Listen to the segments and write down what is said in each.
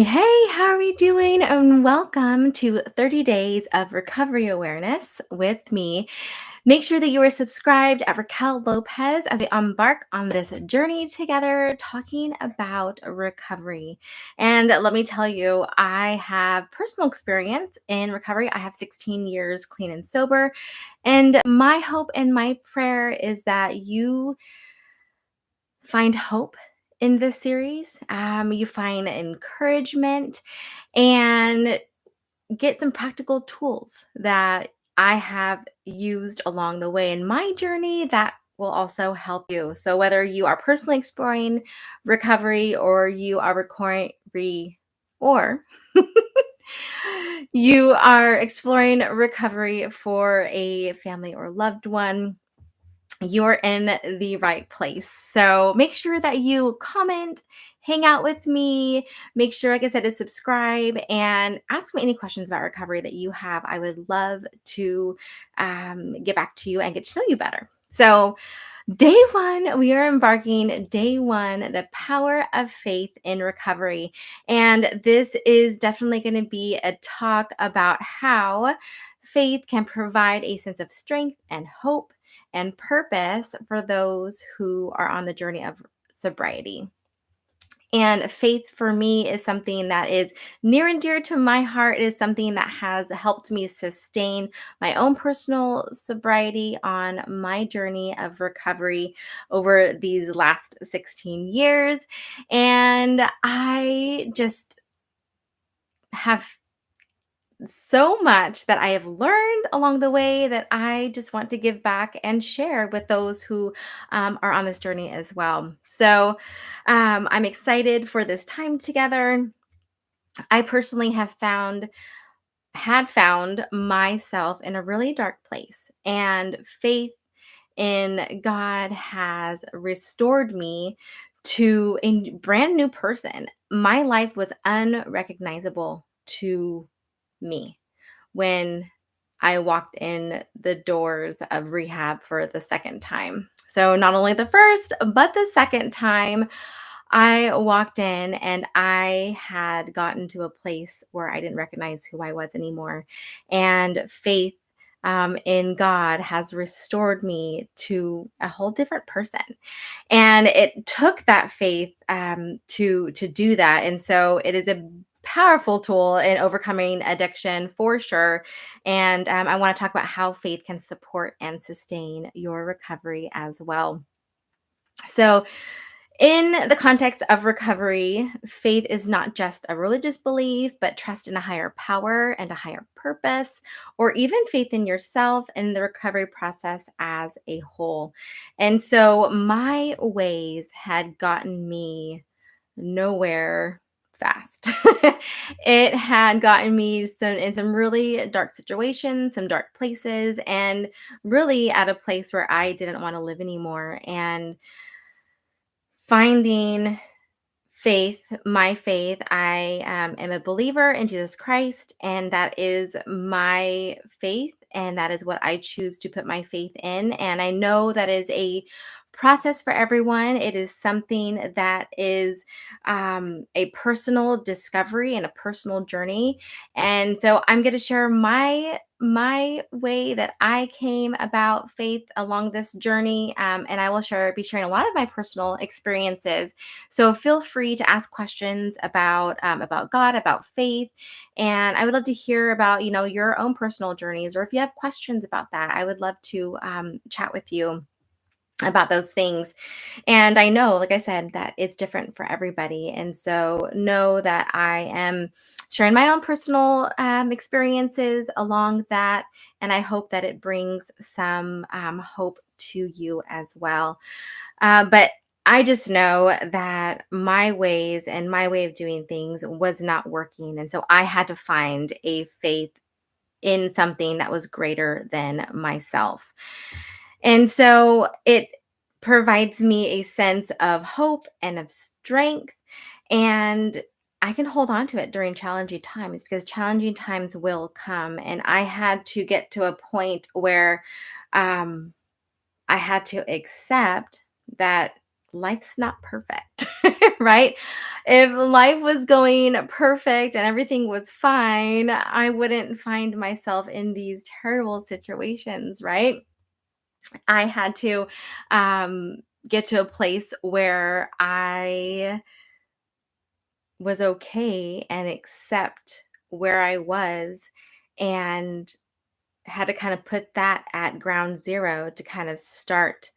Hey, how are we doing? And welcome to 30 Days of Recovery Awareness with me. Make sure that you are subscribed at Raquel Lopez as we embark on this journey together talking about recovery. And let me tell you, I have personal experience in recovery. I have 16 years clean and sober. And my hope and my prayer is that you find hope in this series. You find encouragement and get some practical tools that I have used along the way in my journey that will also help you. So whether you are personally exploring recovery or you are or you are exploring recovery for a family or loved one, you're in the right place. So make sure that you comment, hang out with me. Make sure, like I said, to subscribe and ask me any questions about recovery that you have. I would love to get back to you and get to know you better. So, day one, we are embarking day one, the power of faith in recovery. And this is definitely going to be a talk about how faith can provide a sense of strength and hope and purpose for those who are on the journey of sobriety. And faith for me is something that is near and dear to my heart. It is something that has helped me sustain my own personal sobriety on my journey of recovery over these last 16 years. And I just have so much that I have learned along the way that I just want to give back and share with those who are on this journey as well. So I'm excited for this time together. I personally had found myself in a really dark place, and faith in God has restored me to a brand new person. My life was unrecognizable to me when I walked in the doors of rehab for the second time. So, not only the first, but the second time I walked in and I had gotten to a place where I didn't recognize who I was anymore. And faith in God has restored me to a whole different person. And it took that faith to do that. And so it is a powerful tool in overcoming addiction for sure. And I want to talk about how faith can support and sustain your recovery as well. So, in the context of recovery, faith is not just a religious belief, but trust in a higher power and a higher purpose, or even faith in yourself and the recovery process as a whole. And so my ways had gotten me nowhere fast. It had gotten me in some really dark situations, some dark places, and really at a place where I didn't want to live anymore. And finding my faith, I am a believer in Jesus Christ, and that is my faith, and that is what I choose to put my faith in. And I know that is a process for everyone. It is something that is a personal discovery and a personal journey. And so I'm going to share my way that I came about faith along this journey, and I will be sharing a lot of my personal experiences. So feel free to ask questions about God, about faith, and I would love to hear about your own personal journeys, or if you have questions about that, I would love to chat with you about those things. And I know, like I said, that it's different for everybody, and so know that I am sharing my own personal experiences along that, and I hope that it brings some hope to you as well. But I just know that my ways and my way of doing things was not working. And so I had to find a faith in something that was greater than myself. And so it provides me a sense of hope and of strength. And I can hold on to it during challenging times, because challenging times will come. And I had to get to a point where um, I had to accept that life's not perfect, right? If life was going perfect and everything was fine, I wouldn't find myself in these terrible situations, right? I had to get to a place where I was okay and accept where I was, and had to kind of put that at ground zero to kind of start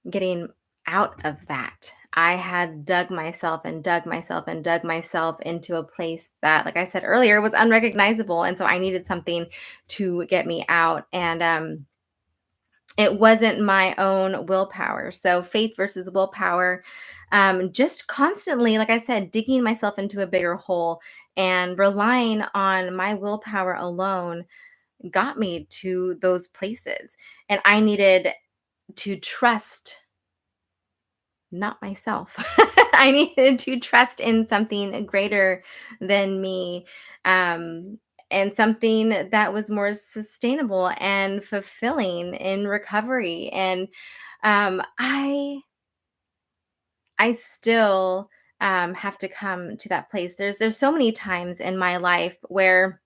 getting out of that. I had dug myself and dug myself and dug myself into a place that, like I said earlier, was unrecognizable. And so I needed something to get me out. And it wasn't my own willpower. So faith versus willpower, just constantly, like I said, digging myself into a bigger hole and relying on my willpower alone got me to those places. And I needed to trust, not myself. I needed to trust in something greater than me, um, and something that was more sustainable and fulfilling in recovery. And I still have to come to that place. There's so many times in my life where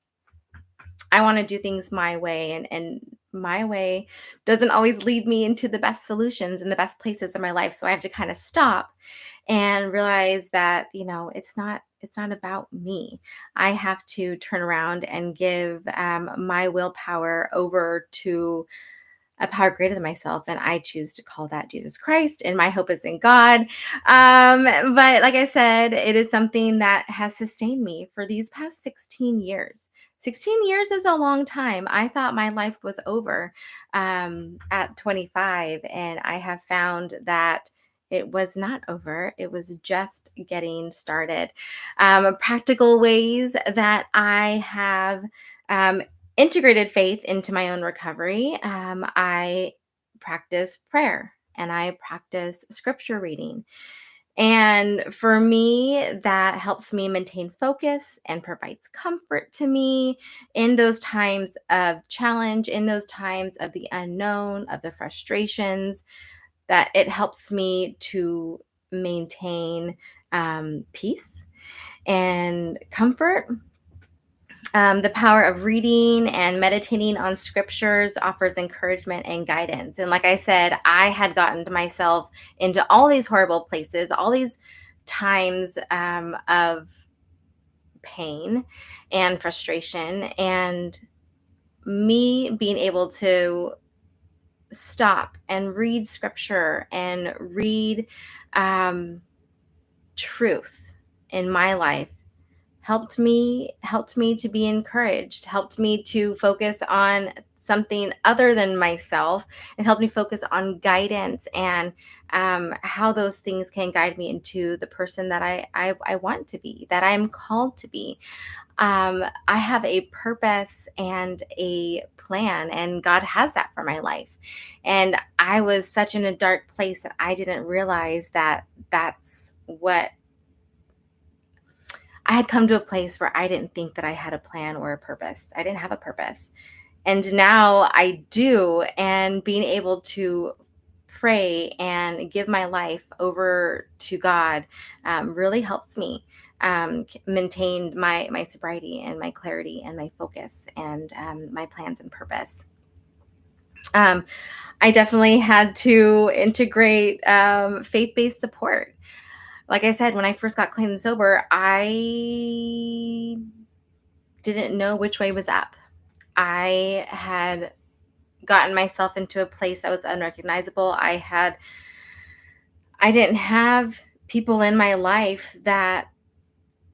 I want to do things my way, and my way doesn't always lead me into the best solutions and the best places in my life. So I have to kind of stop and realize that, it's not about me. I have to turn around and give my willpower over to a power greater than myself, and I choose to call that Jesus Christ, and my hope is in God. But like I said, it is something that has sustained me for these past 16 years. 16 years is a long time. I thought my life was over at 25, and I have found that it was not over. It was just getting started. Practical ways that I have um, integrated faith into my own recovery. I practice prayer and I practice scripture reading. And for me, that helps me maintain focus and provides comfort to me in those times of challenge, in those times of the unknown, of the frustrations, that it helps me to maintain peace and comfort. The power of reading and meditating on scriptures offers encouragement and guidance. And like I said, I had gotten to myself into all these horrible places, all these times of pain and frustration. And me being able to stop and read scripture and read um, truth in my life helped me to be encouraged, helped me to focus on something other than myself, and helped me focus on guidance and how those things can guide me into the person that I want to be, that I'm called to be. I have a purpose and a plan, and God has that for my life. And I was such in a dark place that I didn't realize that that's what I had come to a place where I didn't think that I had a plan or a purpose. I didn't have a purpose. And now I do. And being able to pray and give my life over to God really helps me maintain my sobriety and my clarity and my focus and my plans and purpose. Um, I definitely had to integrate faith based support. Like I said, when I first got clean and sober, I didn't know which way was up. I had gotten myself into a place that was unrecognizable. I didn't have people in my life that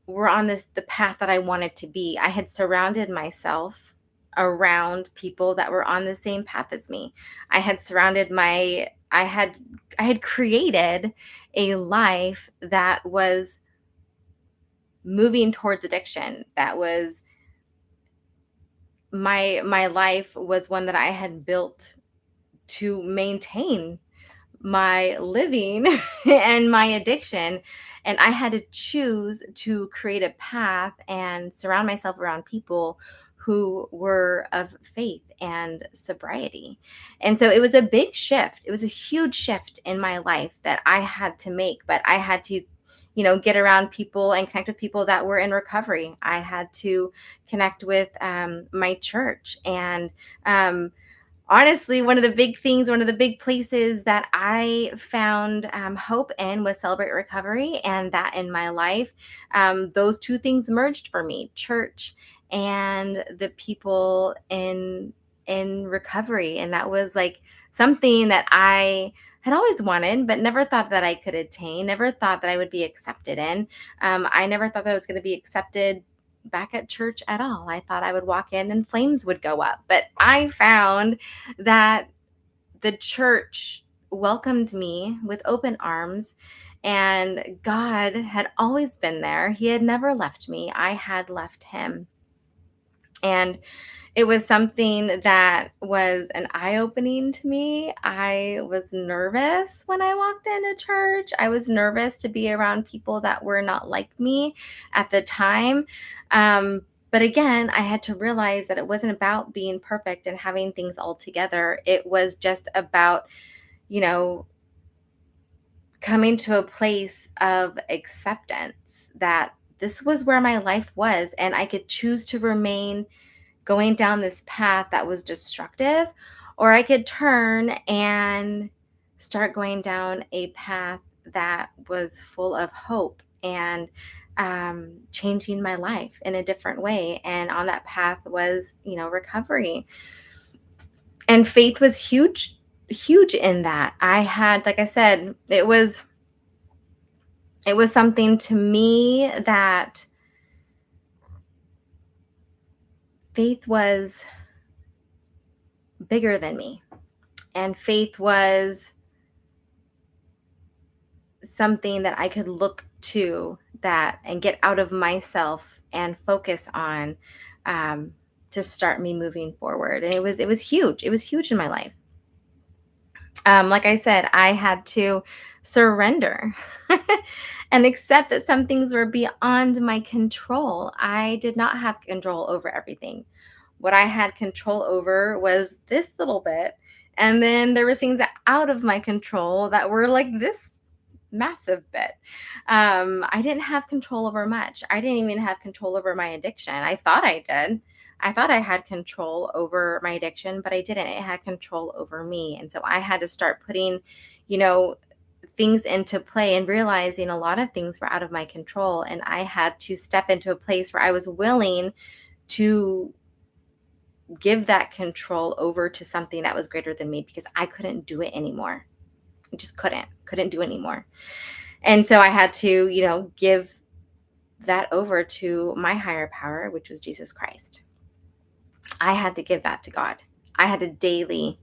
were on the path that I wanted to be. I had surrounded myself around people that were on the same path as me. I had surrounded my I had created a life that was moving towards addiction. That was my life was one that I had built to maintain my living and my addiction. And I had to choose to create a path and surround myself around people who were of faith and sobriety. And so it was a big shift. It was a huge shift in my life that I had to make, but I had to, get around people and connect with people that were in recovery. I had to connect with my church. And honestly, one of the big things, one of the big places that I found hope in was Celebrate Recovery, and that in my life, those two things merged for me: church and the people in recovery. And that was like something that I had always wanted, but never thought that I could attain. Never thought that I would be accepted in. I never thought that I was going to be accepted back at church at all. I thought I would walk in and flames would go up. But I found that the church welcomed me with open arms, and God had always been there. He had never left me. I had left him. And it was something that was an eye-opening to me. I was nervous when I walked into church. I was nervous to be around people that were not like me at the time. But again, I had to realize that it wasn't about being perfect and having things all together. It was just about, you know, coming to a place of acceptance that this was where my life was, and I could choose to remain going down this path that was destructive, or I could turn and start going down a path that was full of hope and changing my life in a different way. And on that path was, recovery. And faith was huge, huge in that. I had, like I said, it was something to me that faith was bigger than me. And faith was something that I could look to that and get out of myself and focus on, to start me moving forward. And it was huge. It was huge in my life. Like I said, I had to surrender and accept that some things were beyond my control. I did not have control over everything. What I had control over was this little bit. And then there were things out of my control that were like this massive bit. I didn't have control over much. I didn't even have control over my addiction. I thought I did. I thought I had control over my addiction, but I didn't. It had control over me. And so I had to start putting, you know, things into play and realizing a lot of things were out of my control. And I had to step into a place where I was willing to give that control over to something that was greater than me, because I couldn't do it anymore. I just couldn't do it anymore. And so I had to, give that over to my higher power, which was Jesus Christ. I had to give that to God. I had to daily,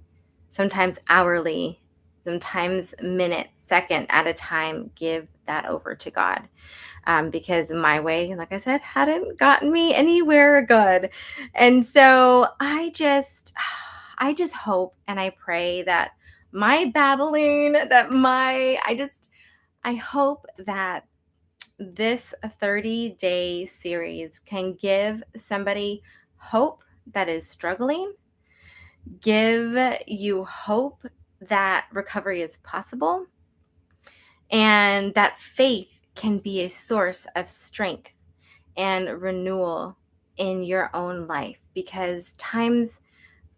sometimes hourly, sometimes minute, second at a time, give that over to God. Because my way, like I said, hadn't gotten me anywhere good. And so I just hope and I pray that my babbling, I hope that this 30-day series can give somebody hope that is struggling, give you hope that recovery is possible, and that faith can be a source of strength and renewal in your own life, because times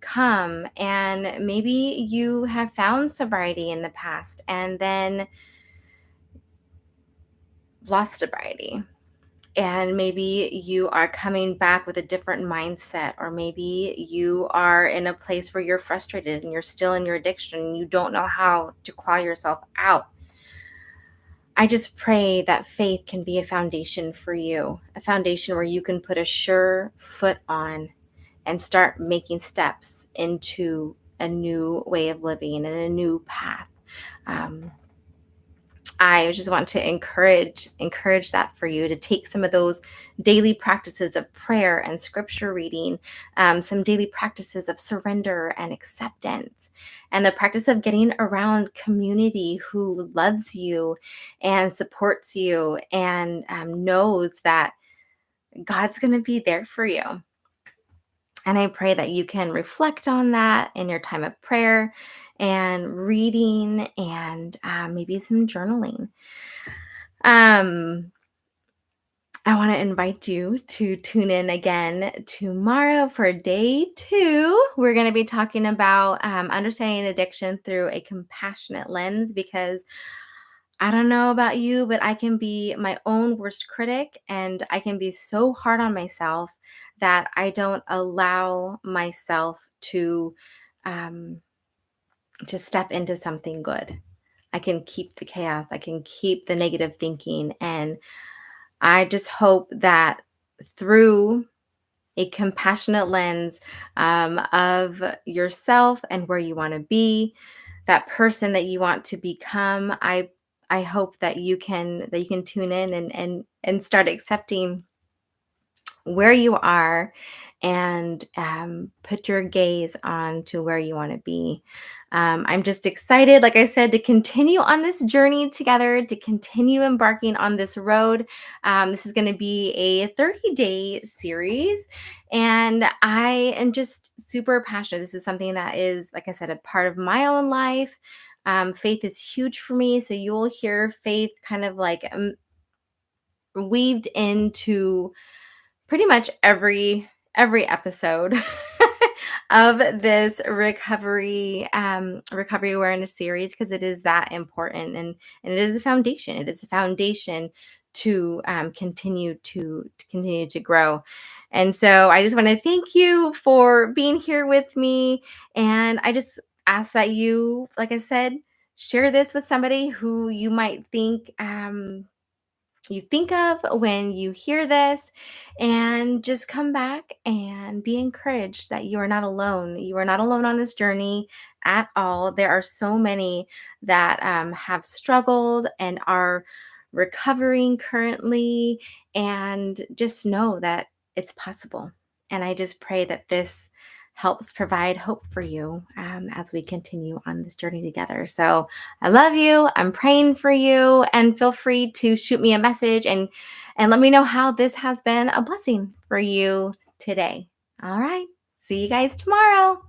come and maybe you have found sobriety in the past and then lost sobriety. And maybe you are coming back with a different mindset, or maybe you are in a place where you're frustrated and you're still in your addiction and you don't know how to claw yourself out. I just pray that faith can be a foundation for you, a foundation where you can put a sure foot on and start making steps into a new way of living and a new path. I just want to encourage that for you, to take some of those daily practices of prayer and scripture reading, some daily practices of surrender and acceptance, and the practice of getting around community who loves you and supports you and knows that God's going to be there for you. And I pray that you can reflect on that in your time of prayer and reading and maybe some journaling. Um, I want to invite you to tune in again tomorrow for day 2. We're going to be talking about understanding addiction through a compassionate lens because I don't know about you, but I can be my own worst critic and I can be so hard on myself that I don't allow myself um, to step into something good. I can keep the chaos, I can keep the negative thinking. And I just hope that through a compassionate lens of yourself and where you want to be, that person that you want to become, I hope that you can tune in and start accepting where you are and put your gaze on to where you want to be. I'm just excited, like I said, to continue on this journey together, to continue embarking on this road. This is going to be a 30-day series, and I am just super passionate. This is something that is, like I said, a part of my own life. Faith is huge for me, so you'll hear faith kind of like weaved into pretty much every episode of this recovery awareness series, because it is that important, and it is a foundation. It is a foundation to continue to grow. And so I just want to thank you for being here with me, and I just ask that you, like I said, share this with somebody who you might think of when you hear this, and just come back and be encouraged that you are not alone. You are not alone on this journey at all. There are so many that have struggled and are recovering currently, and just know that it's possible. And I just pray that this helps provide hope for you as we continue on this journey together. So I love you. I'm praying for you, and feel free to shoot me a message and let me know how this has been a blessing for you today. All right. See you guys tomorrow.